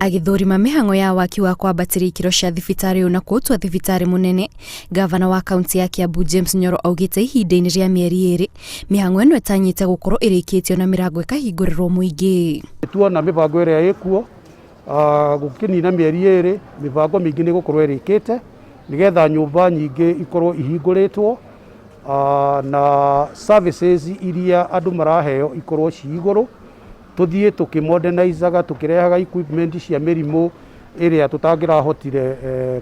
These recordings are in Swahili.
Agithũrima mĩhang'o ya waki wa kwambatĩria ikĩro cia thibitarĩ na kũtua thibitarĩ mũnene, gavana wa kaunti ya Kiambu James Nyoro augĩte ihinda-inĩ rĩa mĩeri 2 mĩhang'o ĩno ĩtanyĩte gũkorwo ĩrĩkĩtio na mĩrango ĩkahingũrĩrwo mũingĩ. Tuona mĩbango ĩrĩa ĩkuo gũkĩnina mĩeri 2 mĩbango mĩingĩ nĩ gũkorwo ĩrĩkĩte nĩgetha nyũmba nyingĩ ikorwo ihingũrĩtwo na services iria andũ maraheo ikorwo ci igũrũ. Tuthiĩ tukĩmodernizaga tukĩrehaga equipment cia mĩrimũ ĩrĩa tutangĩrahotire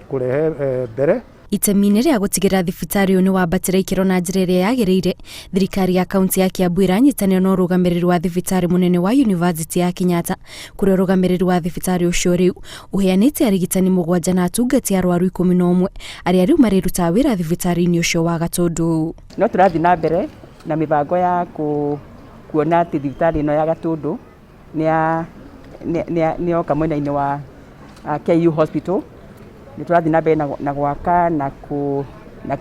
kũrehe mbere. Itemi-inĩ rĩa gũtigĩrĩra thibitarĩ ũyũ nĩ wambatĩra ikĩro na njĩra ĩrĩa yagĩrĩire, thirikari ya kaunti ya Kiambu ĩranyitanĩra na ũrũgamĩrĩri wa thibitarĩ mũnene wa University ya Kenyatta, kũrĩa ũrũgamĩrĩri wa thibitarĩ ũcio rĩu ũheanĩte arigitani 7 na atungati arwaru 11 arĩa rĩu marĩrutaga wĩra thibitarĩ-inĩ ũcio wa Gatundũ. No tũrathiĩ na mbere na mĩbango ya kuona atĩ thibitarĩ ĩno ya Gatundũ nĩ yoka mwena-inĩ wa KU Hospital. Nĩ tũrathiĩ na mbere na gwaka na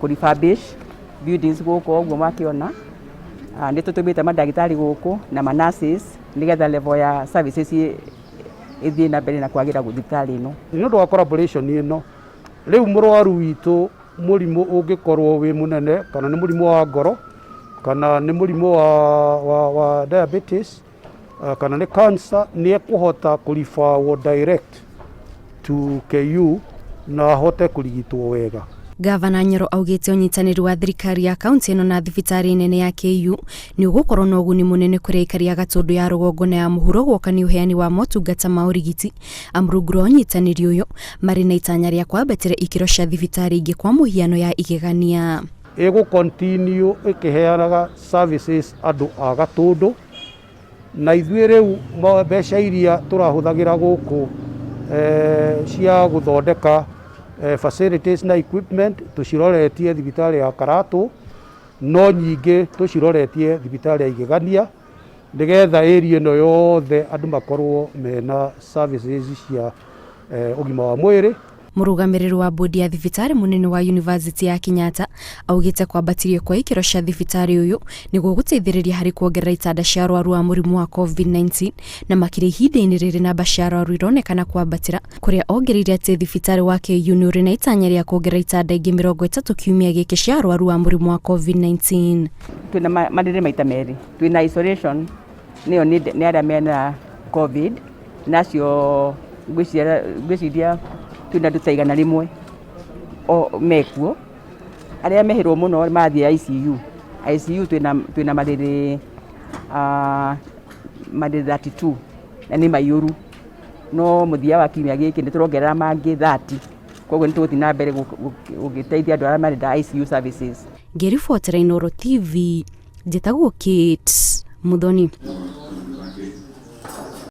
refurbish buildings gũkũ ũguo makĩona. Nĩ tũtũmĩte mandagĩtarĩ gũkũ na nurses nĩgetha level ya services ĩthiĩ na mbere na kwagĩra thibitarĩ ĩno. Nĩ ũndũ wa collaboration ĩno rĩu mũrwaru witũ mũrimũ ũngĩkorwo wĩ mũnene kana nĩ mũrimũ wa ngoro kana nĩ mũrimũ wa diabetes kana nĩ cancer nĩ ekũhota kũrifawo direct to KU na hote kũrigitwo wega. Ngabana Nyoro augĩte ũnyitanĩri wa thirikari ya kaunti ĩno na thibitarĩ nene ya KU nĩ ũgũkorwo na ũguni mũnene kũrĩ aikari a Gatundũ ya rũgongo na ya mũhuro gwoka nĩ ũheani wa motungata ma ũrigiti. Amrungu rwa ũnyitanĩri ũyũ marĩ na itanya rĩa kwambatĩra ikĩro cia thibitarĩ ingĩ kwa mũhiano ya igegania. Continue ĩkĩheanaga services andũ a Gatundũ na ithuĩ rĩu mbeca iria tũrahũthagĩra gũkũ cia gũthondeka facilities na equipment tuciroretie thibitarĩ ya Karatũ, no nyingĩ tuciroretie thibitarĩ ya igegania nĩgetha area ĩno yothe andũ makorwo mena services cia ũgima wa mwĩrĩ. Mũrũgamĩrĩri wa bodi ya thibitarĩ mũnene wa University ya Kenyatta augĩte kwambatĩrio kwa ikĩro cia thibitarĩ ũyũ nĩguo gũteithĩrĩria harĩ kuongerera itanda cia arwaru a mũrimũ wa COVID-19 na makĩria ihinda-inĩ rĩrĩ namba cia arwaru ironekana kwambatĩra, kũrĩa ongereire atĩ thibitarĩ wa KU nĩ ũrĩ na itanya rĩa kuongerera itanda ingĩ 30 kiumia gĩkĩ cia arwaru a mũrimũ wa COVID-19. Twĩna marĩrĩ maita merĩ, twĩna isolation nĩyo nĩ arĩa mena COVID nacio ngwĩciria twĩna tũtaigana rĩmwe mekuo arĩa mehĩrwo mũno mathiĩ ICU twĩna marĩrĩ 32 na nĩ maiyũru, no mũthia wa kiumia gĩkĩ nĩ tũrongerera mangĩ 30, koguo nĩ tũgũthiĩ na mbere gũgĩteithia andũ arĩa marenda ICU services. Ngĩribotera Inooro TV njĩtagwo Kate Muthoni.